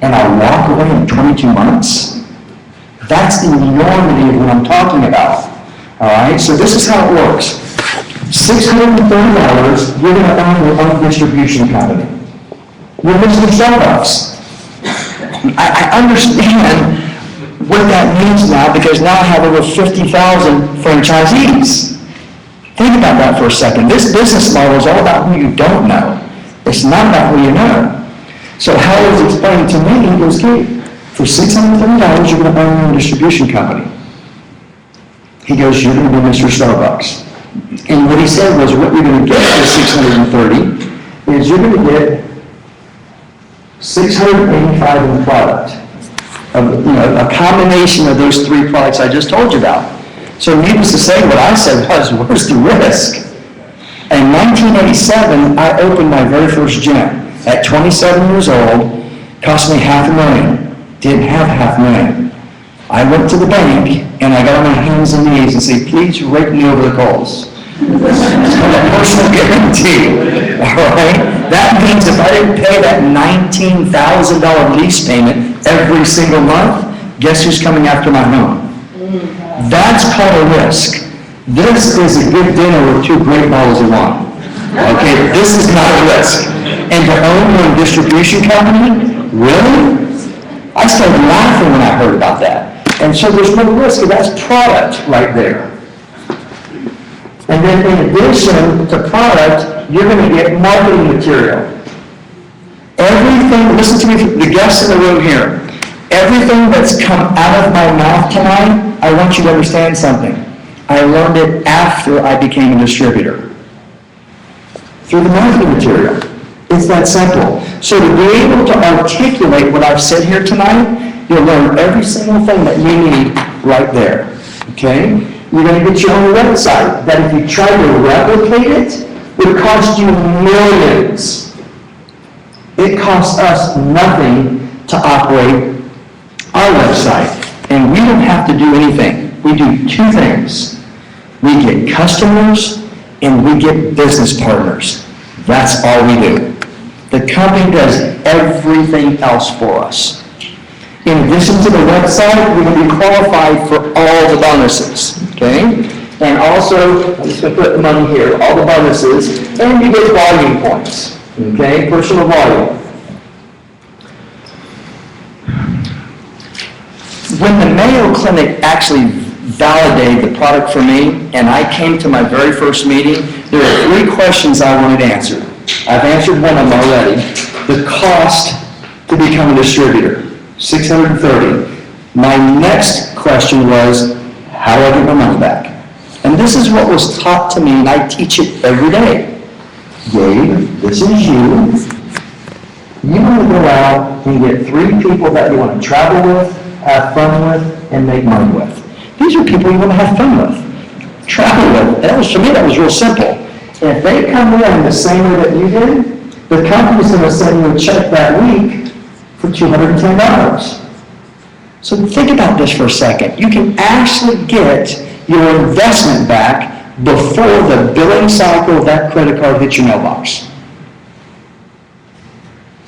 Speaker 6: And I walk away in 22 months? That's the enormity of what I'm talking about. All right, so this is how it works.
Speaker 13: $630, you're gonna own your own distribution company. You're Mr. Starbucks. I understand what that means now, because now I have over 50,000 franchisees. Think about that for a second. This business model is all about who you don't know. It's not about who you know. So how it was explained to me, it was, "Kate, for $630, you're gonna own your own distribution company." He goes, "You're gonna be Mr. Starbucks." And what he said was, what you're gonna get for $630 is you're gonna get $685 in product. A combination of those three products I just told you about. So needless to say, what I said was, where's the risk? In 1987, I opened my very first gym. At 27 years old, cost me $500,000. Didn't have $500,000. I went to the bank and I got on my hands and knees and said, "Please rake me over the coals." A personal guarantee, all right? That means if I didn't pay that $19,000 lease payment every single month, guess who's coming after my home? That's called a risk. This is a good dinner with 2 great bottles of wine. Okay, this is not a risk. And to own your own distribution company, really? I started laughing when I heard about that. And so there's no risk, and that's product right there. And then in addition to product, you're going to get marketing material. Everything, listen to me, the guests in the room here, everything that's come out of my mouth tonight, I want you to understand something. I learned it after I became a distributor. Through the marketing material. It's that simple. So to be able to articulate what I've said here tonight, you'll learn every single thing that you need right there. Okay? You're going to get your own website that if you try to replicate it, would cost you millions. It costs us nothing to operate our website. And we don't have to do anything. We do 2 things. We get customers and we get business partners. That's all we do. The company does everything else for us. In addition to the website, we're going to be qualified for all the bonuses, okay? And also, I'm just going to put the money here, all the bonuses, and you get volume points, okay? Personal volume. When the Mayo Clinic actually validated the product for me, and I came to my very first meeting, there are 3 questions I wanted answered. I've answered one of them already. The cost to become a distributor, $630. My next question was, how do I get my money back? And this is what was taught to me, and I teach it every day. Gabe, this is you. You want to go out and get 3 people that you want to travel with, have fun with, and make money with. These are people you want to have fun with, travel with. That was, for me, that was real simple. And if they come in the same way that you did, the company's going to send you a check that week for $210. So think about this for a second. You can actually get your investment back before the billing cycle of that credit card hits your mailbox.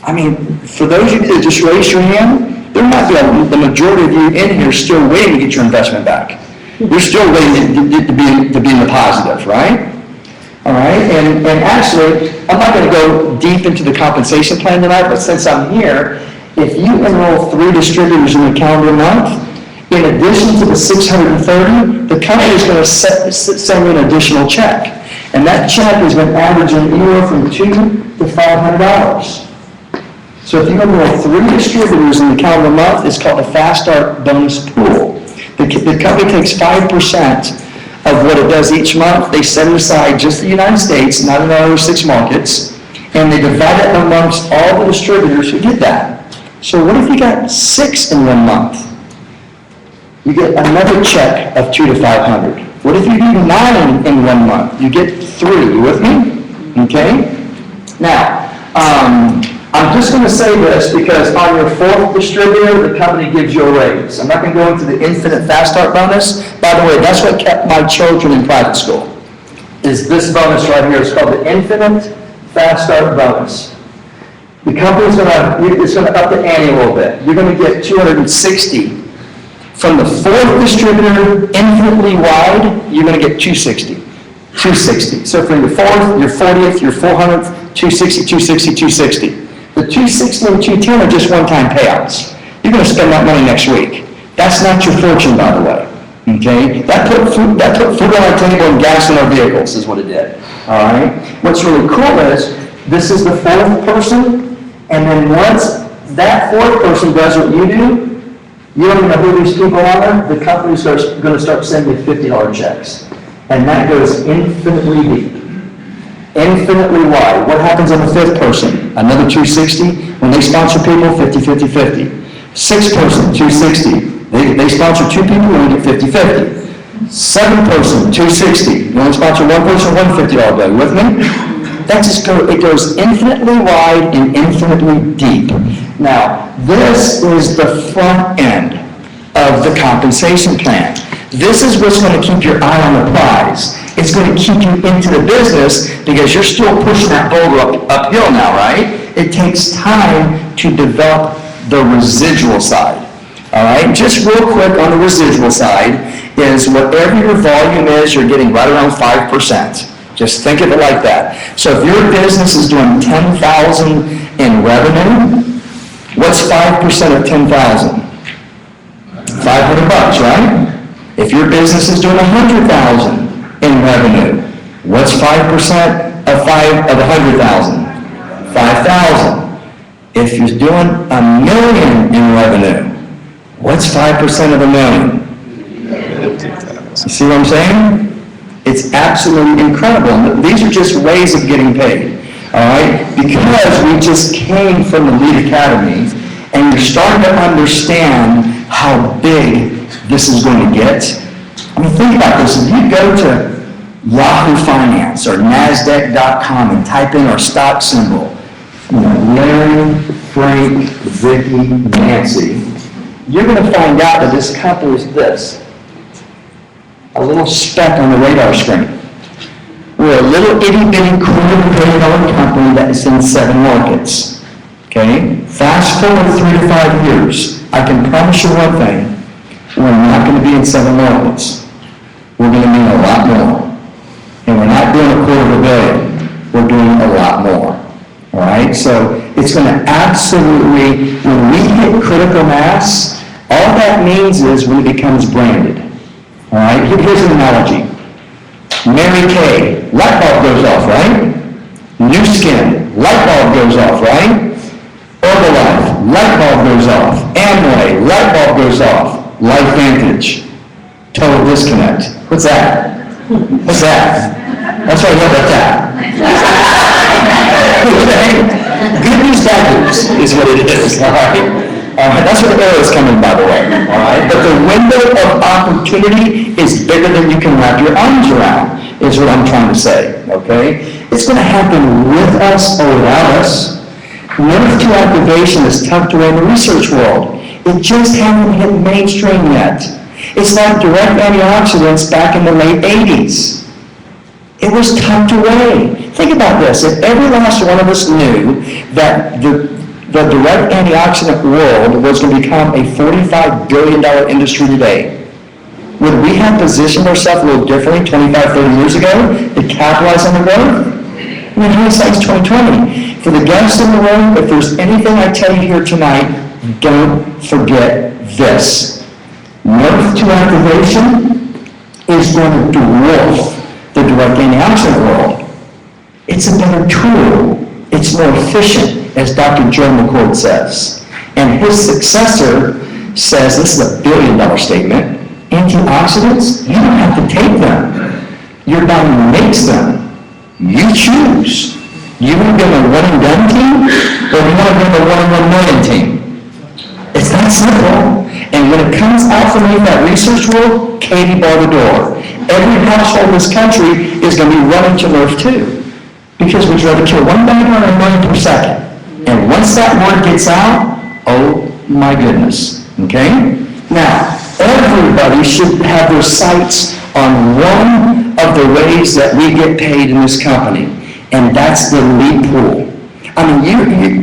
Speaker 13: I mean, for those of you that just raised your hand, there might be the majority of you in here still waiting to get your investment back. You're still waiting to be in the positive, right? All right, and actually, I'm not going to go deep into the compensation plan tonight, but since I'm here, if you enroll 3 distributors in the calendar month, in addition to the $630, the company is going to send you an additional check. And that check has been averaging anywhere from $200 to $500. So if you enroll 3 distributors in the calendar month, it's called a Fast Start Bonus Pool. The company takes 5% of what it does each month. They set it aside just the United States, not in the other 6 markets, and they divide it amongst all the distributors who did that. So what if you got 6 in 1 month? You get another check of $200 to $500. What if you do 9 in 1 month? You get 3. You with me? Okay? Now, I'm just going to say this because on your 4th distributor, the company gives you a raise. I'm not going to go into the infinite Fast Start bonus. By the way, that's what kept my children in private school, is this bonus right here. It's called the Infinite Fast Start bonus. The company's going to up the ante a little bit. You're going to get $260. From the 4th distributor, infinitely wide, you're going to get $260. 260. So for your 4th, your 40th, your 400th, 260, 260, 260. The 260 and 210 are just one-time payouts. You're going to spend that money next week. That's not your fortune, by the way. Okay? That put food on our table and gas in our vehicles is what it did. All right? What's really cool is this is the 4th person, and then once that 4th person does what you do, you don't even know who these people are, the company's going to start sending you $50 checks. And that goes infinitely deep. Infinitely wide. What happens on the 5th person? Another 260. When they sponsor people, 50, 50, 50. 6th person, 260. They sponsor 2 people, and we get 50, 50. 7th person, 260. You only sponsor 1 person, 150 all day. With me? That just it goes infinitely wide and infinitely deep. Now, this is the front end of the compensation plan. This is what's going to keep your eye on the prize. It's going to keep you into the business because you're still pushing that boulder uphill now, right? It takes time to develop the residual side. All right? Just real quick on the residual side is whatever your volume is, you're getting right around 5%. Just think of it like that. So if your business is doing $10,000 in revenue, what's 5% of 10,000? $500, right? If your business is doing $100,000 in revenue, what's 5% of 100,000? 5,000. If you're doing $1 million in revenue, what's 5% of $1 million? You see what I'm saying? It's absolutely incredible. These are just ways of getting paid, all right? Because we just came from the Lead Academy, and you're starting to understand how big this is going to get. I mean, think about this. If you go to Yahoo Finance or NASDAQ.com and type in our stock symbol, Larry, Frank, Vicky, Nancy, you're going to find out that this company is this. A little speck on the radar screen. We're a little itty-bitty $250 company that is in 7 markets. Okay? Fast forward 3 to 5 years. I can promise you one thing. We're not going to be in 7 markets. We're going to mean a lot more. And we're not doing $250 million. We're doing a lot more. All right? So it's going to absolutely, when we hit critical mass, all that means is when it becomes branded. All right, here's an analogy. Mary Kay, light bulb goes off, right? New Skin, light bulb goes off, right? Herbalife, light bulb goes off. Amway, light bulb goes off. LifeVantage, total disconnect. What's that? What's that? That's why I love that. Good news, bad news is what it is, all right? That's where the arrow is coming, by the way, all right? But the window of opportunity is bigger than you can wrap your arms around, is what I'm trying to say, okay? It's going to happen with us or without us. Nerve 2 activation is tucked away in the research world. It just hasn't hit mainstream yet. It's like direct antioxidants back in the late 80s. It was tucked away. Think about this. If every last one of us knew that the direct antioxidant world was going to become a $45 billion industry today, would we have positioned ourselves a little differently 25, 30 years ago to capitalize on the growth? I mean, hindsight's 2020. For the guests in the room, if there's anything I tell you here tonight, don't forget this. Nerve 2 activation is going to dwarf the direct antioxidant world. It's a better tool. It's more efficient, as Dr. Joe McCord says. And his successor says, this is a $1 billion statement, antioxidants, you don't have to take them. Your body makes them. You choose. You want to be on a one-and-done team, or you want to be on a one-and-1 million team? It's that simple. And when it comes out from that research world, Katie bar the door. Every household in this country is going to be running to Nerve 2. Because we'd rather kill one bagger or a million per second. And once that word gets out, oh my goodness. Okay? Now, everybody should have their sights on one of the ways that we get paid in this company. And that's the lead pool. I mean,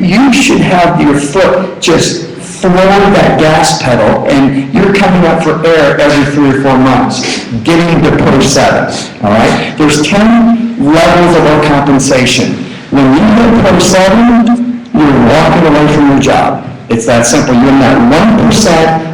Speaker 13: you should have your foot just floor that gas pedal, and you're coming up for air every 3 or 4 months, getting to Pro 7, all right? There's 10 levels of our compensation. When you hit Pro 7, you're walking away from your job. It's that simple. You're in that 1%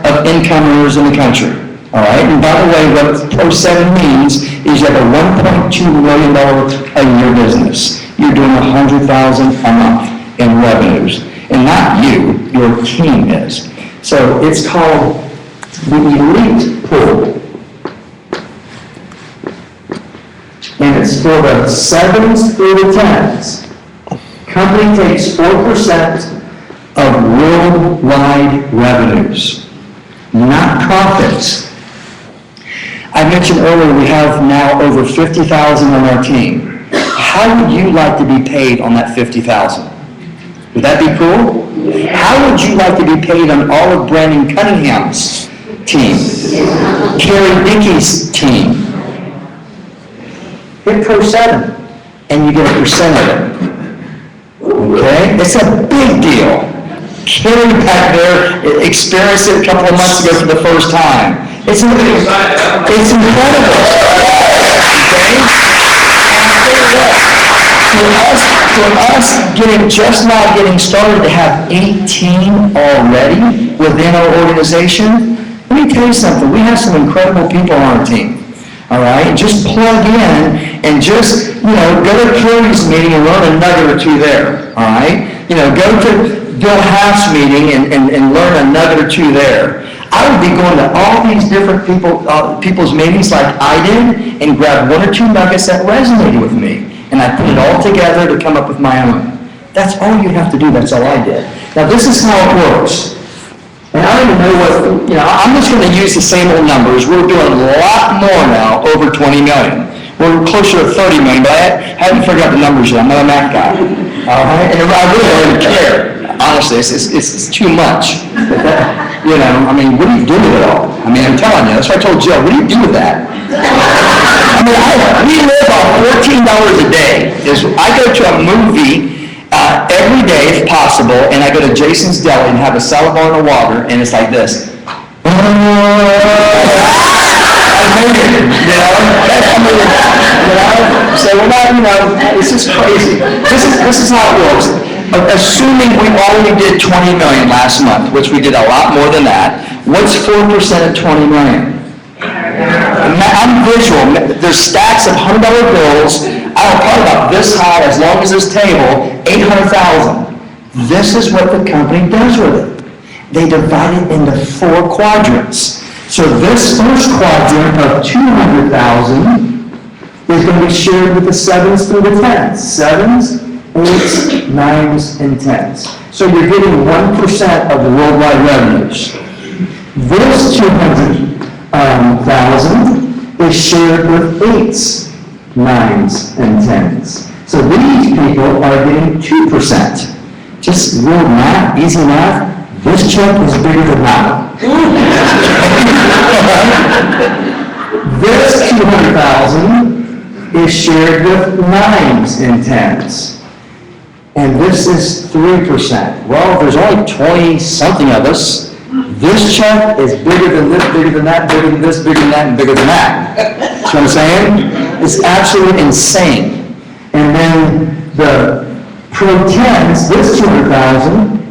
Speaker 13: of income earners in the country, all right? And by the way, what Pro 7 means is you have a $1.2 million a year business. You're doing $100,000 a month in revenues. And not you, your team is. So it's called the elite pool. And it's for the 7s through the 10s. Company takes 4% of worldwide revenues, not profits. I mentioned earlier we have now over 50,000 on our team. How would you like to be paid on that 50,000? Would that be cool? How would you like to be paid on all of Brandon Cunningham's team? Carrie Dickey's team? Hit Pro 7, and you get a percent of it. Okay? It's a big deal. Carrie back there experienced it a couple of months ago for the first time. It's incredible. For us just now getting started to have 18 already within our organization, let me tell you something. We have some incredible people on our team. All right? Just plug in and just, go to Carrie's meeting and learn a nugget or two there. All right? Go to Bill Half's meeting and learn a nugget or two there. I would be going to all these different people's meetings like I did and grab 1 or 2 nuggets that resonated with me. And I put it all together to come up with my own. That's all you have to do. That's all I did. Now, this is how it works. And I don't even know what, I'm just going to use the same old numbers. We're doing a lot more now, over 20 million. We're closer to 30 million, but I haven't figured out the numbers yet. I'm not a math guy. All right? And I really don't care. Honestly, it's too much. What do you do with it all? I'm telling you. That's why I told Jill, what do you do with that? We live on $14 a day. I go to a movie every day, if possible, and I go to Jason's Deli and have a salad bar and a water, and it's like this. So we're not, this is crazy. This is how it works. Assuming we only did 20 million last month, which we did a lot more than that, what's 4% of 20 million? I'm visual. There's stacks of $100 bills. I don't care about this high, as long as this table, 800,000. This is what the company does with it. They divide it into 4 quadrants. So this first quadrant of 200,000 is going to be shared with the 7s through the 10s. 7s, 8s, 9s, and 10s. So you're getting 1% of the worldwide revenues. This 200,000 is shared with 8s, 9s, and 10s. So these people are getting 2%. Just real math, easy math. This check is bigger than that. This 200,000 is shared with 9s and 10s. And this is 3%. Well, there's only 20-something of us. This check is bigger than this, bigger than that, bigger than this, bigger than that, and bigger than that. See what I'm saying? It's absolutely insane. And then the Pro 10s, this 200,000,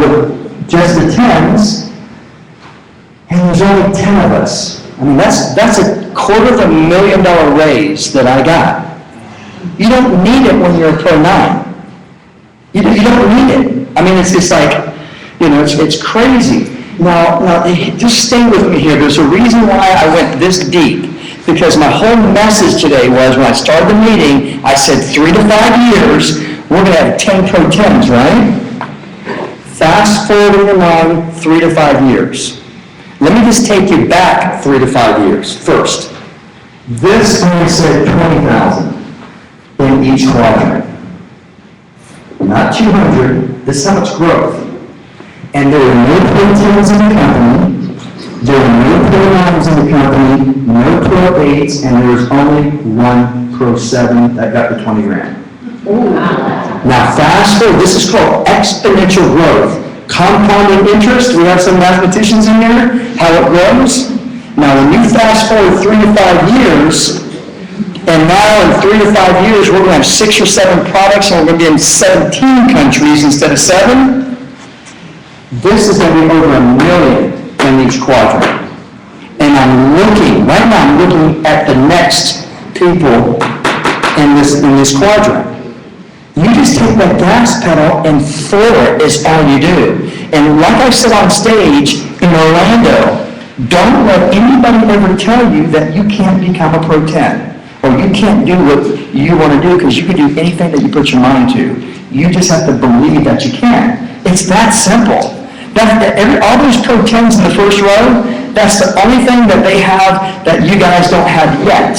Speaker 13: with just the 10s, and there's only 10 of us. That's a $250,000 raise that I got. You don't need it when you're a Pro 9. You don't need it. It's like, it's crazy. Now, just stay with me here. There's a reason why I went this deep. Because my whole message today was, when I started the meeting, I said 3 to 5 years, we're going to have 10 Pro 10s, right? Fast forward along 3 to 5 years. Let me just take you back 3 to 5 years. First, this only said 20,000 in each quadrant. Not 200. This is how much growth. And there were no Pro 10s in the company. There were no Pro 9s in the company. No Pro 8s, and there was only 1 Pro 7 that got the 20 grand. Now fast forward, this is called exponential growth. Compounding interest, we have some mathematicians in here, how it grows. Now, when you fast forward 3 to 5 years, and now in 3 to 5 years, we're going to have 6 or 7 products, and we're going to be in 17 countries instead of 7, this is going to be over 1 million in each quadrant. And right now, I'm looking at the next people in this quadrant. You just take that gas pedal and floor it is all you do. And like I said on stage in Orlando, don't let anybody ever tell you that you can't become a Pro 10 or you can't do what you want to do, because you can do anything that you put your mind to. You just have to believe that you can. It's that simple. All those Pro 10s in the first row, that's the only thing that they have that you guys don't have yet,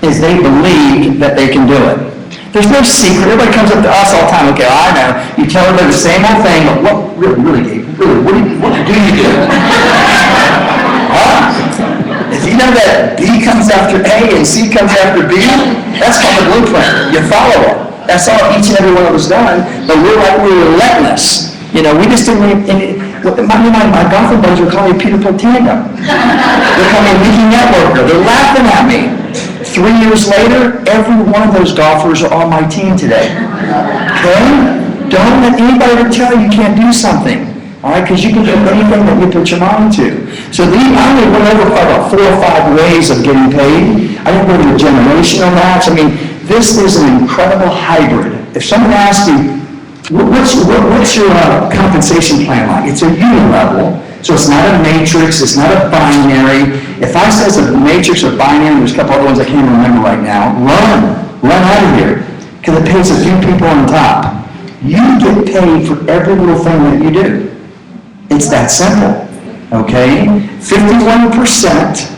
Speaker 13: is they believe that they can do it. There's no secret. Everybody comes up to us all the time. Okay, I know. You tell everybody the same old thing, but what do you do? Huh? If you know that B comes after A and C comes after B, that's called a blueprint. You follow it. That's all each and every one of us done, but we're relentless. You know, we just didn't, my golfing buddies were calling me Peter Potanga. They're calling me Mickey Networker. They're laughing at me. 3 years later, every one of those golfers are on my team today. Okay? Don't let anybody tell you can't do something. All right? Because you can do anything that you put your mind to. So I only went over about 4 or 5 ways of getting paid. I didn't go to the generational match. I mean, this is an incredible hybrid. If someone asks you, what's your compensation plan like? It's a unilevel. So it's not a matrix, it's not a binary. If I say it's a matrix or binary, there's a couple other ones I can't remember right now, run out of here, because it pays a few people on top. You get paid for every little thing that you do. It's that simple, okay? 51%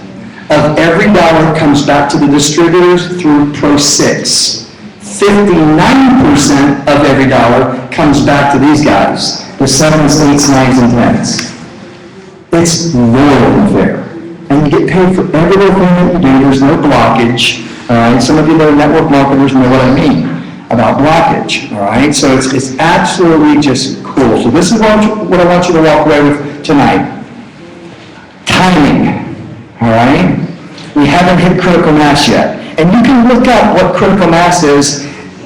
Speaker 13: of every dollar comes back to the distributors through Pro 6. 59% of every dollar comes back to these guys, the 7s, 8s, 9s, and 10s. It's really fair. And you get paid for every little thing that you do. There's no blockage. All right? Some of you that are network marketers know what I mean about blockage. All right? So it's absolutely just cool. So this is what I want you to walk away with tonight. Timing. All right? We haven't hit critical mass yet. And you can look up what critical mass is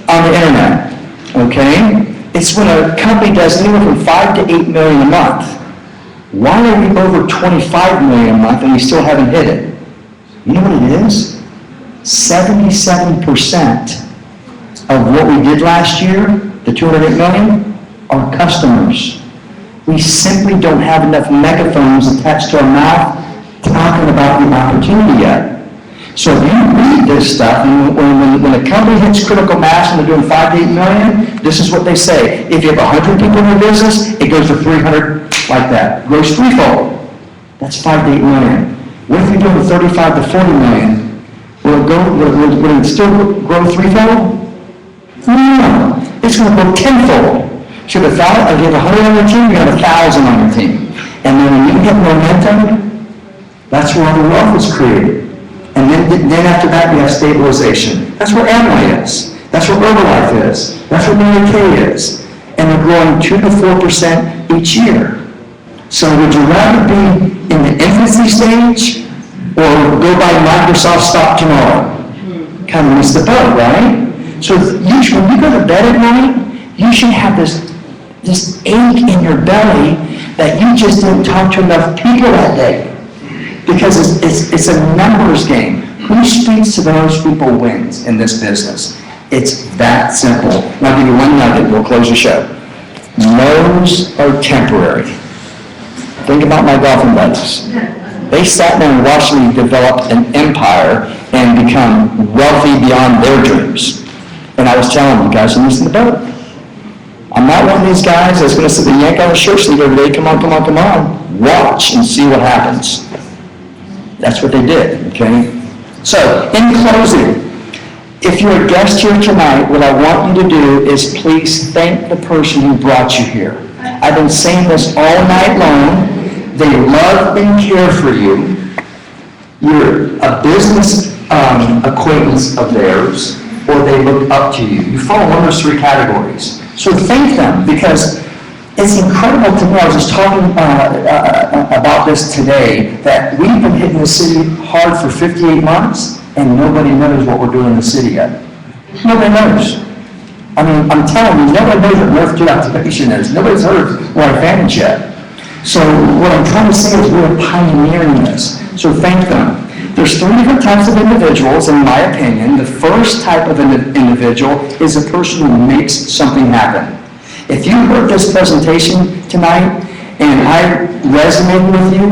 Speaker 13: on the internet. Okay? It's when a company does anywhere from 5 to 8 million a month. Why are we over 25 million a month and we still haven't hit it? You know what it is? 77% of what we did last year, the 208 million, are customers. We simply don't have enough megaphones attached to our mouth talking about the opportunity yet. So if you read this stuff, and when a company hits critical mass and they're doing 5 to 8 million, this is what they say. If you have 100 people in your business, it goes to 300 like that. Grows threefold. That's 5 to 8 million. What if you're doing 35 to 40 million? Will it still grow threefold? No. It's going to grow tenfold. So if you have 100 on your team, you have 1,000 on your team. And then when you get momentum, that's where all the wealth is created. And then after that, we have stabilization. That's where Amway is. That's where Herbalife is. That's where Mary Kay is. And they're growing 2 to 4% each year. So would you rather be in the infancy stage or go buy Microsoft stock tomorrow? Kind of miss the boat, right? So usually when you go to bed at night, you should have this ache in your belly that you just didn't talk to enough people that day. Because it's a numbers game. Who speaks to those people wins in this business. It's that simple. And I'll give you one nugget, we'll close the show. No's are temporary. Think about my golfing buddies. They sat there and watched me develop an empire and become wealthy beyond their dreams. And I was telling them, guys, I'm missing the boat. I'm not one of these guys that's going to sit and yank on a shirt sleeve every day. Come on, come on, come on. Watch and see what happens. That's what they did, okay? So, in closing, if you're a guest here tonight, what I want you to do is please thank the person who brought you here. I've been saying this all night long. They love and care for you. You're a business acquaintance of theirs, or they look up to you. You fall in one of those 3 categories. So thank them, because It's incredible to me, I was just talking about this today, that we've been hitting the city hard for 58 months, and nobody knows what we're doing in the city yet. Nobody knows. I mean, I'm telling you, nobody knows what North Jet Activation is. Nobody's heard of Water Advantage yet. So what I'm trying to say is we're pioneering this. So thank them. There's 3 different types of individuals, in my opinion. The first type of individual is a person who makes something happen. If you heard this presentation tonight and I resonated with you,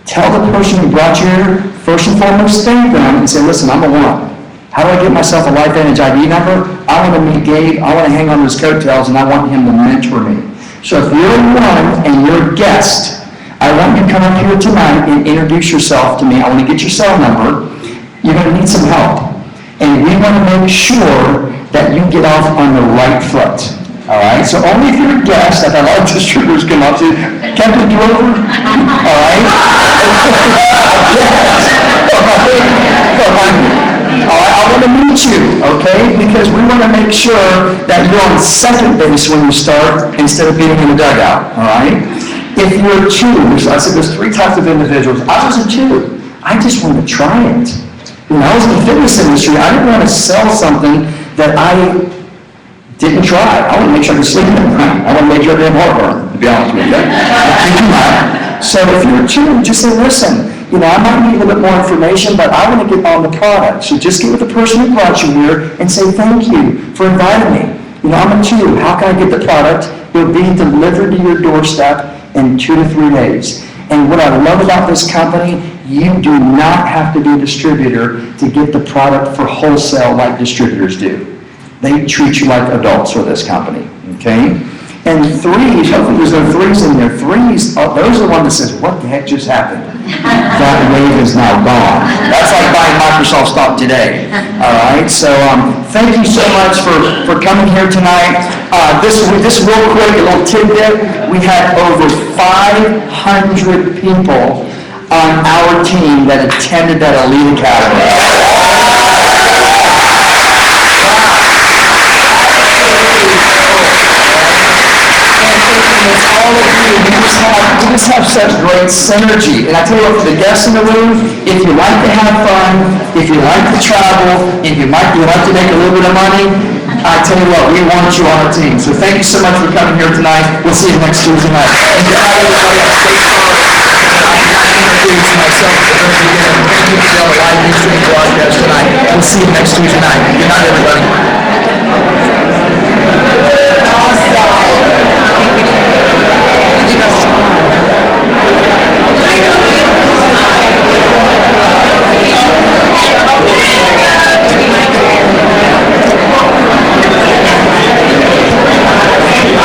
Speaker 13: tell the person who brought you here, first and foremost, thank them and say, listen, I'm a one. How do I get myself a Life Advantage ID number? I want to meet Gabe, I want to hang on to his coattails, and I want him to mentor me. So if you're one and you're a guest, I want you to come up here tonight and introduce yourself to me. I want to get your cell number. You're going to need some help. And we want to make sure that you get off on the right foot. All right? So only if you're a guest, that a lot of distributors come up to, can I put you over? All right? All right, I want to meet you, okay? Because we want to make sure that you're on second base when you start instead of being in the dugout, all right? If you're 2, so I said there's 3 types of individuals. I was a 2. I just wanted to try it. You know, I was in the fitness industry. I didn't want to sell something that I didn't try. I want to make sure I can sleep at night. I want to make sure I didn't have heartburn, to be honest with you. So if you're 2, just say, listen, you know, I might need a little bit more information, but I want to get on the product. So just get with the person who brought you here and say thank you for inviting me. You know, I'm a 2. How can I get the product? It'll be delivered to your doorstep in 2 to 3 days. And what I love about this company, you do not have to be a distributor to get the product for wholesale like distributors do. They treat you like adults with this company, okay? And 3s, hopefully there's no 3s in there. 3s, those are the ones that says, what the heck just happened? That wave is now gone. That's like buying Microsoft stock today. All right, so thank you so much for coming here tonight. This real quick, a little tidbit. We had over 500 people on our team that attended that Elite Academy. All of you, we just have such great synergy. And I tell you what, for the guests in the room, if you like to have fun, if you like to travel, if you like to make a little bit of money, I tell you what, we want you on our team. So thank you so much for coming here tonight. We'll see you next Tuesday night. And good night, everybody. Stay strong. I introduce myself at the very beginning. Thank you for the live stream broadcast tonight. We'll see you next Tuesday night. Good night, everybody.